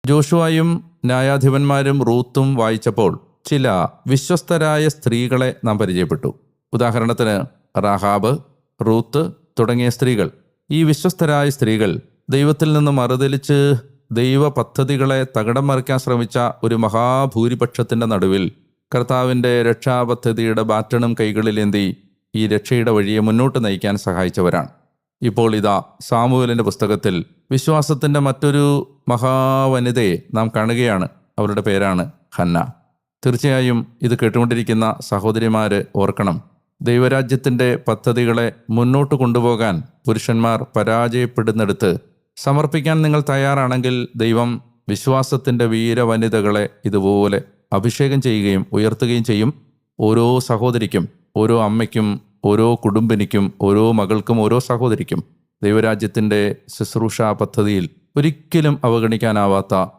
ജോഷുവയും ന്യായാധിപന്മാരും റൂത്തും വായിച്ചപ്പോൾ ചില വിശ്വസ്തരായ സ്ത്രീകളെ നാം പരിചയപ്പെട്ടു. ഉദാഹരണത്തിന് റാഹാബ്, റൂത്ത് തുടങ്ങിയ സ്ത്രീകൾ. ഈ വിശ്വസ്തരായ സ്ത്രീകൾ ദൈവത്തിൽ നിന്ന് മറുതലിച്ച് ദൈവ പദ്ധതികളെ തകിടം മറിക്കാൻ ശ്രമിച്ച ഒരു മഹാഭൂരിപക്ഷത്തിൻ്റെ നടുവിൽ കർത്താവിൻ്റെ രക്ഷാപദ്ധതിയുടെ ബാറ്റണും കൈകളിലേന്തി ഈ രക്ഷയുടെ വഴിയെ മുന്നോട്ട് നയിക്കാൻ സഹായിച്ചവരാണ്. ഇപ്പോൾ ഇതാ സാമുവേലിൻ്റെ പുസ്തകത്തിൽ വിശ്വാസത്തിൻ്റെ മറ്റൊരു മഹാവനിതയെ നാം കാണുകയാണ്. അവരുടെ പേരാണ് ഹന്ന. തീർച്ചയായും ഇത് കേട്ടുകൊണ്ടിരിക്കുന്ന സഹോദരിമാർ ഓർക്കണം, ദൈവരാജ്യത്തിൻ്റെ പദ്ധതികളെ മുന്നോട്ട് കൊണ്ടുപോകാൻ പുരുഷന്മാർ പരാജയപ്പെടുന്നിടത്ത് സമർപ്പിക്കാൻ നിങ്ങൾ തയ്യാറാണെങ്കിൽ ദൈവം വിശ്വാസത്തിൻ്റെ വീരവനിതകളെ ഇതുപോലെ അഭിഷേകം ചെയ്യുകയും ഉയർത്തുകയും ചെയ്യും. ഓരോ സഹോദരിക്കും, ഓരോ അമ്മയ്ക്കും, ഓരോ കുടുംബിനിക്കും, ഓരോ മകൾക്കും, ഓരോ സഹോദരിക്കും ദൈവരാജ്യത്തിൻ്റെ ശുശ്രൂഷാ പദ്ധതിയിൽ ഒരിക്കലും അവഗണിക്കാനാവാത്ത